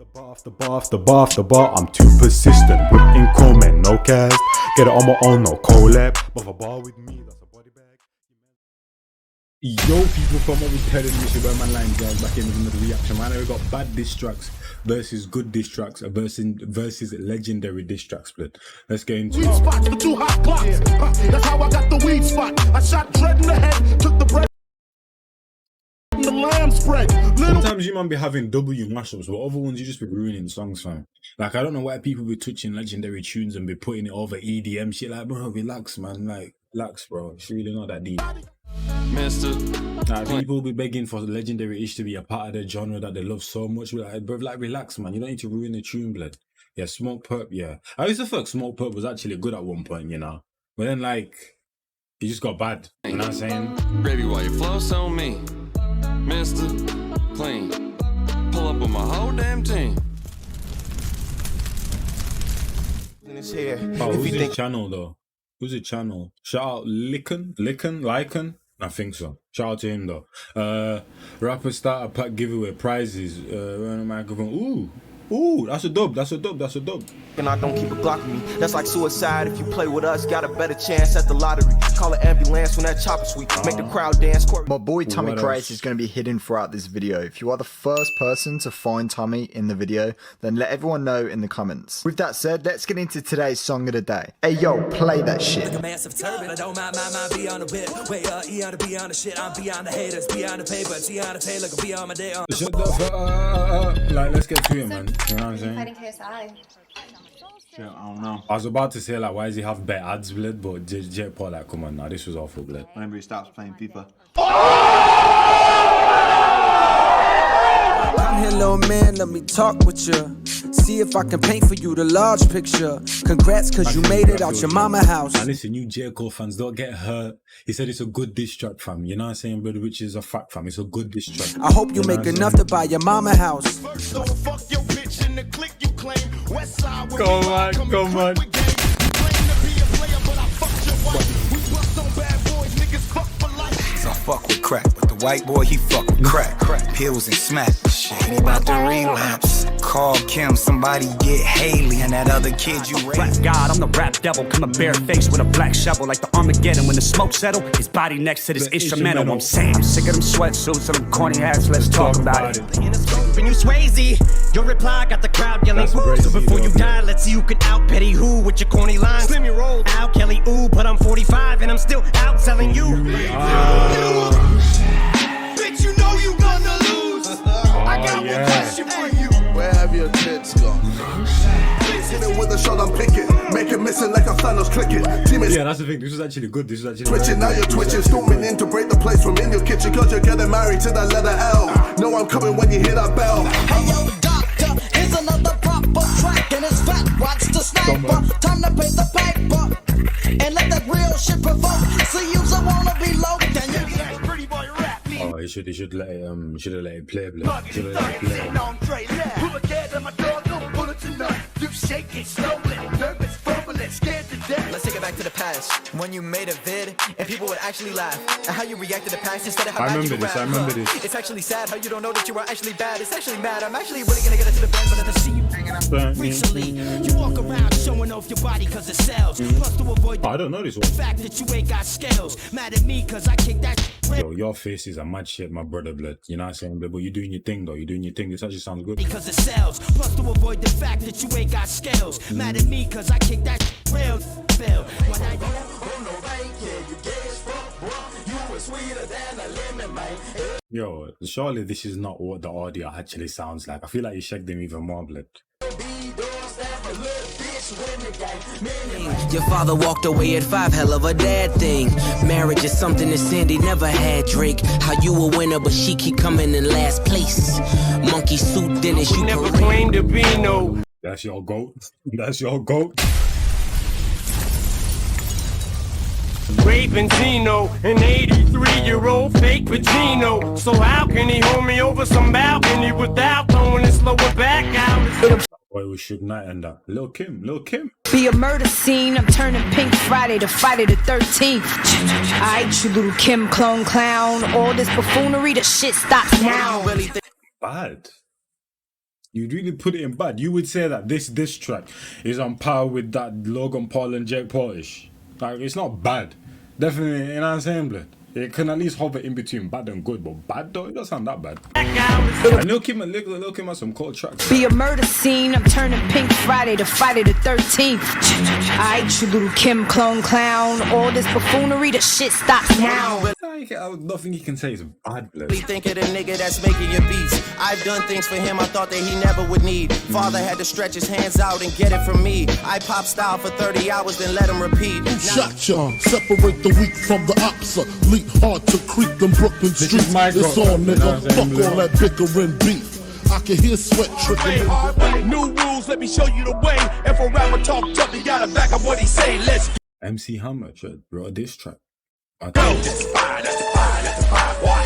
After bar, I'm too persistent. Whipping comment, no cast. Get it on my own, no collab. But a bar with me, that's a body bag. Yo, people, from what we telling you, where my line guys back in the reaction. Right now, we got bad diss tracks versus good diss tracks versus legendary diss track split. Let's get into it. Weed spots for 2 hot blocks. That's how I got the weed spot. I shot dread in the head, took the bread. The lamb spread. Sometimes you might be having W mashups, but other ones you just be ruining songs, fam. Like, I don't know why people be touching legendary tunes and be putting it over EDM shit. Like, bro, relax, man. Like, relax, bro. It's really not that deep. Like, people be begging for legendary ish to be a part of their genre that they love so much. Like, bro, like, relax, man. You don't need to ruin the tune, blood. Yeah, Smoke Perp, yeah. I used to think Smoke Perp was actually good at one point, you know. But then, like, he just got bad. You know what I'm saying? Baby, why you floss on me? Mr. Clean. Pull up with my whole damn team. Oh, who's his channel though? Who's his channel? Shout out Lycan? I think so. Shout out to him though. Rapper starter pack giveaway prizes. Ooh, that's a dub. And I don't keep a Glock with me. That's like suicide. If you play with us, got a better chance at the lottery. Call an ambulance when that chopper sweep. Make the crowd dance. My boy Tommy Grace is going to be hidden throughout this video. If you are the first person to find Tommy in the video, then let everyone know in the comments. With that said, let's get into today's song of the day. Hey yo, play that shit. Massive turban, I don't mind be on the whip. Wait, E on the be on the shit. I'm beyond the haters, beyond the paper. T on the pay, look, be on my day. Shut the like, let's get to it, man. You know what I'm saying? Fighting KSI. Shit, I don't know. I was about to say, like, why does he have better ads, blood? But J Paul, like, come on now, this was awful, blood. Whenever he stops playing FIFA. I'm here, little man, let me talk with you. See if I can paint for you the large picture. Congrats, cause you made it out your mama house. And listen, you J Cole fans, don't get hurt. He said it's a good diss track, fam. You know what I'm saying, brother? Which is a fact, fam. It's a good diss track. I hope you make enough to buy your mama house. Come on. I fuck with crack, but the white boy, he fuck with crack. Pills and smack. Shit, he about to relapse. Call Kim, somebody get Haley and that other kid you raised. Black God, I'm the rap devil. Coming bare face with a black shovel like the Armageddon. When the smoke settle, his body next to this instrumental. I'm saying, I'm sick of them sweatsuits and them corny hats. Let's talk about it. When you Swayze, your reply got the crowd yelling. So before you die, let's see who can out petty who with your corny lines. Slim your roll, Al Kelly, ooh, but I'm 45 and I'm still out selling you. Bitch, you know you gonna lose. I got one question for you. Where have your tits gone? Hit it with a shot, I'm picking. Make it missing like a Thanos clicking. Yeah, that's the thing. This was actually good. Twitching, now you're twitching. Storming in to break the place from in your kitchen. Cause you're getting married to that letter L. Know I'm coming when you hear that bell. Hey yo, doctor, here's another proper track. And it's fat, watch the sniper. Time to pay the piper. And let that real shit provoke. See you, so wanna be low. Then you be pretty boy rap. Oh, he should let it play, blood. Should have let it play. Let's take it back to the past. When you made a vid and people would actually laugh at how you reacted to the past instead of how bad you rap. I remember this. It's actually sad how you don't know that you are actually bad. It's actually mad. I'm actually really gonna get into the band, but I see you hanging out. Recently, you walk around showing off your body cause it sells. Plus to avoid I don't know this one. the fact that you ain't got scales. Mad at me cause I kick that. Yo, your face is a mad shit, my brother, blood. You know what I'm saying, blood? But you're doing your thing, though. You're doing your thing. This actually sounds good. Because it sells. Plus to avoid the fact that you ain't got scales. Mad at me cause I kick that real fail. When I Yo, surely this is not what the audio actually sounds like. I feel like you shagged them even more, blood. Your father walked away at 5, hell of a dad thing. Marriage is something that Sandy never had, Drake. How you a winner, but she keep coming in last place. Monkey suit, Dennis, you Never claimed to be no. That's your goat. That's your goat. Ray Benzino, an 83-year-old fake Pacino. So how can he hold me over some balcony without throwing his lower back out? Boy, we should not end up. Lil Kim. Be a murder scene. I'm turning pink Friday to Friday the 13th. Alright, you little Kim clone clown. All this buffoonery, the shit stops now. Bad. You'd really put it in bad. You would say that this diss track is on par with that Logan Paul and Jake Paul-ish. Like, it's not bad. Definitely, you know what I'm saying, blood? It can at least hover in between bad and good, but bad though, it doesn't sound that bad. And Lil Kim has some cool tracks. Be a murder scene, I'm turning pink Friday the 13th. Aight, you little Kim clone clown. All this buffoonery, the shit stops now. Nothing he can say is bad, blood. Think of the nigga that's making your beats. I've done things for him I thought that he never would need. Father had to stretch his hands out and get it from me. I pop style for 30 hours, then let him repeat. Shot ya, separate the weak from the opsa. Leap hard to creep them Brooklyn streets. It's on, nigga. Fuck all that bickering beef. I can hear sweat trickling. New rules, let me show you the way. If a rapper talk tough, you gotta back up what he say. Let's MC Hammer wrote a diss track. go. That's the fire, that's the fire, that's the fire. Why?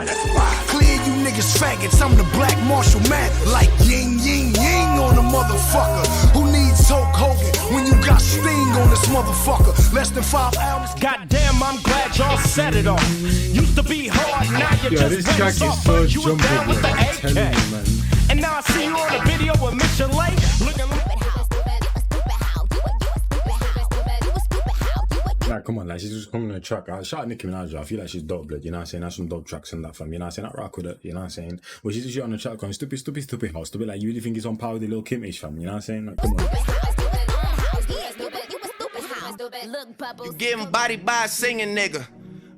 That's the fire. Clear you niggas faggots, I'm the black martial man. Like yin yin yin on a motherfucker. Who needs Hulk Hogan when you got Sting on this motherfucker? Less than 5 hours. Goddamn, I'm glad y'all set it off. Used to be hard, now you This just track went is soft, so but you were down with the jumpable, I'm telling AK. you, man. And now I see you on a video with Michelet, looking like Like, come on, like, she's just coming on a track. I shout Nicki Minaj, I feel like she's dope, blood, you know what I'm saying? That's some dope tracks and that, fam, you know what I'm saying? I rock with it, you know what I'm saying? But she's just shit on the track going, stupid, how stupid, like, you really think it's on par with the Lil Kim-ish, fam, you know what I'm saying? Like, come on. You getting bodied by a singing nigga.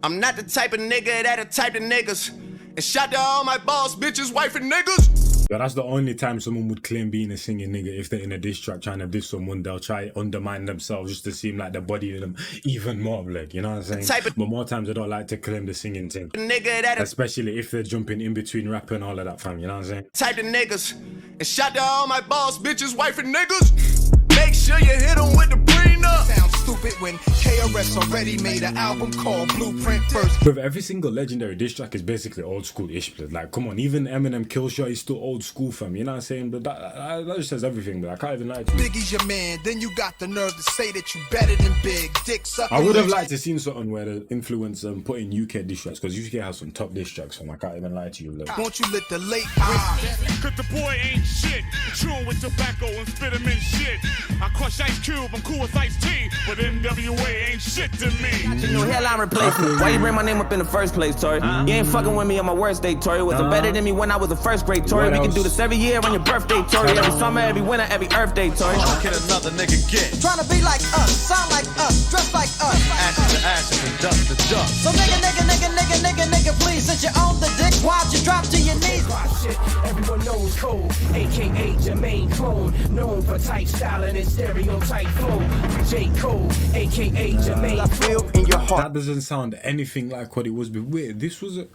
I'm not the type of nigga that'll type of niggas. And shout to all my boss, bitches, wife and niggas. Yeah, that's the only time someone would claim being a singing nigga. If they're in a diss track trying to diss someone, they'll try undermine themselves just to seem like they're bodying them even more, like, you know what I'm saying? But more times they don't like to claim the singing thing. Nigga that especially if they're jumping in between rap and all of that, fam, you know what I'm saying? type of niggas. And shout to all my boss, bitches, wife and niggas. Make sure you hit them with the prenup. Sounds stupid when KRS already made an album called Blueprint First. With every single legendary diss track is basically old school-ish, but like, come on, even Eminem Kill Shot is still old school, fam, you know what I'm saying? But that just says everything, but I can't even lie to you. Biggie's your man, then you got the nerve to say that you better than Big Dick sucking. I would have liked to seen something where the influence put in UK diss tracks, because UK has some top diss tracks, fam, I can't even lie to you. Like. Won't you let the late Cause the boy ain't shit. Chewing with tobacco and spit him in shit. I crush Ice Cube, I'm cool with Ice T, but NWA ain't shit to me. You know, hairline replacement. Why you bring my name up in the first place, Tori? You ain't fucking with me on my worst day, Tori. Was it better than me when I was a first grade, Tori? We can do this every year on your birthday, Tori. Every summer, every winter, every Earth Day, Tori. Can another nigga get? Trying to be like us, sound like us, dress like us. Ashes to ashes and dust to dust. So nigga, please, since you own the dick, why'd you drop to your knees? shit. Everyone knows Cole, aka Jermaine Clone, known for tight styling and stereotype flow. J. Cole, aka Jermaine. I feel in your heart. That doesn't sound anything like what it was before. Wait, this was a...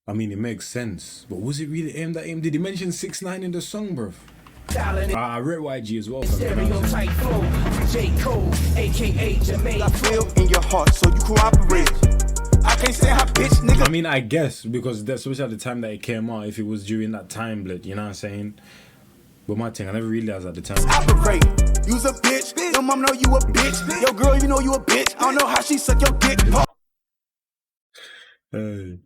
I mean, it makes sense, but was it really aimed at him? Did he mention 6ix9ine in the song, bruv? I read YG as well. Stereotype flow. J. Cole, aka Jermaine. I feel in your heart, so you cooperate. I can't say how bitch nigga. I mean, I guess, because that's especially at the time that it came out, if it was during that time, blood, you know what I'm saying? But my thing, I never realized at the time. Operate. You's a bitch. Your mom know you a bitch. Your girl, you know you a bitch. I don't know how she suck your dick. Hey,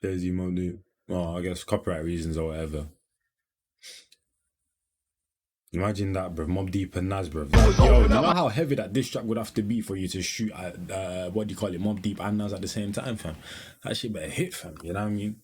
there's you, mom, dude. Oh, I guess copyright reasons or whatever. Imagine that, bruv. Mobb Deep and Nas, bruv. Yo, you know how heavy that diss track would have to be for you to shoot at, what do you call it, Mobb Deep and Nas at the same time, fam? That shit better hit, fam. You know what I mean?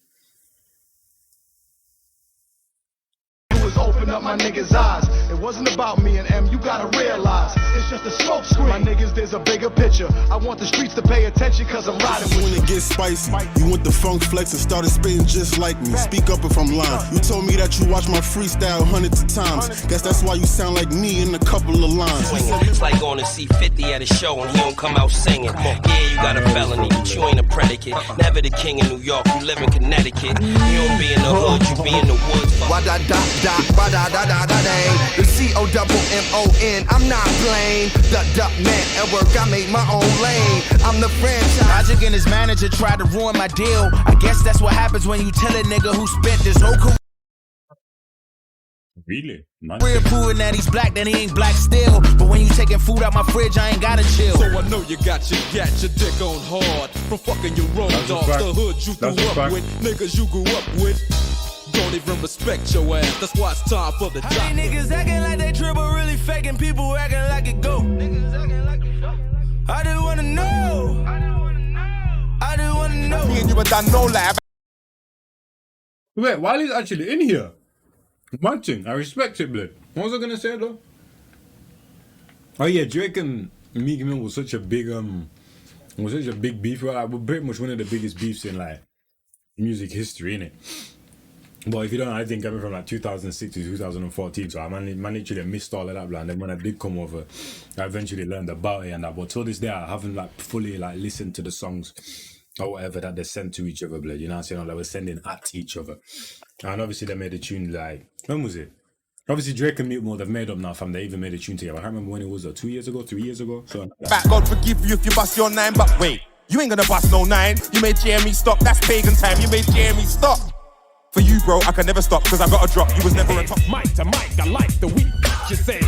Open up my niggas' eyes. It wasn't about me and M, you gotta realize it's just a smoke screen. My niggas, there's a bigger picture. I want the streets to pay attention cause I'm riding with when you. It gets spicy, you went the funk flex and started spitting just like me. Speak up if I'm lying. You told me that you watch my freestyle hundreds of times. Guess that's why you sound like me in a couple of lines. It's like going to see 50 at a show and he don't come out singing. Yeah, you got a felony, but you ain't a predicate. Never the king in New York, you live in Connecticut. You don't be in the hood, you be in the woods. The C-O-double-M-O-N, I'm not playing. The man at work, I made my own lane. I'm the franchise. Logic and his manager tried to ruin my deal. I guess that's what happens when you tell a nigga who spent his whole career. Really? Nice. We're proving that he's black, then he ain't black still. But when you taking food out my fridge, I ain't gotta chill. So I know you got your dick on hard from fucking your road dogs, the hood you grew up with, niggas you grew up with. Don't don't even respect your ass. That's why it's time for the How doctor. these niggas acting like they triple, really faking, people acting like it go. I just wanna know. I just wanna know. Me and you have done no lab. Wait, while he's actually in here, matching, I respect it, blood. What was I gonna say though? Oh yeah, Drake and Meek Mill was such a big beef. Like, we're pretty much one of the biggest beefs in like music history, innit? But if you don't know, I think coming from like 2006 to 2014, so I literally missed all of that, blood. And then when I did come over, I eventually learned about it and that. But till this day, I haven't like fully like listened to the songs or whatever that they sent to each other, blood. You know what I'm saying? Or they were sending at each other. And obviously they made a tune like, when was it? Obviously Drake and Meek Mill, they've made up now, fam. They even made a tune together. I can't remember when it was, 2 years ago, 3 years ago. So Back, God forgive you if you bust your 9, but wait, you ain't gonna bust no 9. You made Jeremy stop, that's pagan time. You made Jeremy stop. For you, bro, I can never stop, cause I got a drop. You was never a top. Mic to mic, I like the week. You say,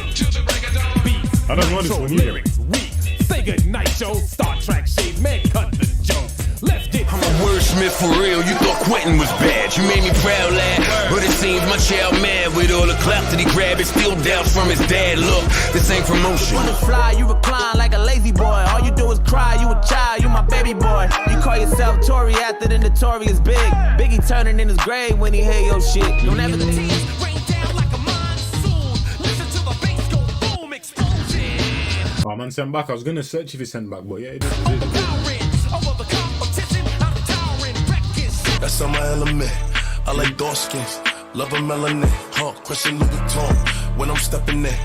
beat. I don't know this one either. Lyrics weak. Say good night, Joe. Star Trek shade, man, cut the joke. Left it. I'm a wordsmith for real. You thought quitting was bad. You made me proud, lad. But it seems my child mad with all the clap that he grabbed. It still doubts from his dad. Look, this ain't promotion. When you fly, you recline like a lazy boy. All you do is cry, you a child, you my baby boy. You call yourself Tory after the notorious big. Biggie turning in his grave when he hear your shit. Don't ever think. oh man, sent back. I was gonna search if he sent back, but yeah, it did. That's on my element. I like dark skins, love a melanin. Question Louis Vuitton when I'm stepping in.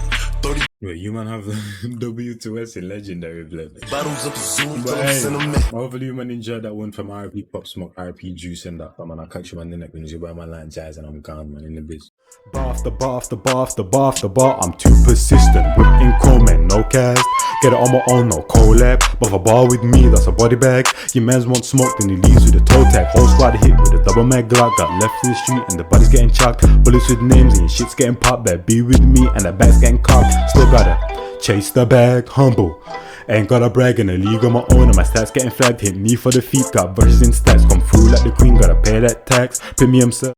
30 Wait, you man have W2S in legendary, blood. bottles of Zoom, But Philip hey, cinnamon. hopefully you man enjoyed that one from RP Pop Smoke, RP Juice and that, man. I'll catch you man the next one. You buy my line jazz and I'm gone, man, in the biz. Bar after bar after bar after bar after bar, I'm too persistent. Whipping comment, no cast. Get it on my own, no collab. But if a bar with me, that's a body bag. Your man's want smoke, then he leaves with a toe tag. Whole squad hit with a double mag Glock. Got left in the street and the body's getting chucked. Bullets with names and your shit's getting popped. Better be with me and the bag's getting cocked. Still gotta chase the bag, humble. Ain't gotta brag in a league on my own and my stats getting flagged. Hit me for the feet, got verses in stats. Come through like the queen, gotta pay that tax. Premium sir.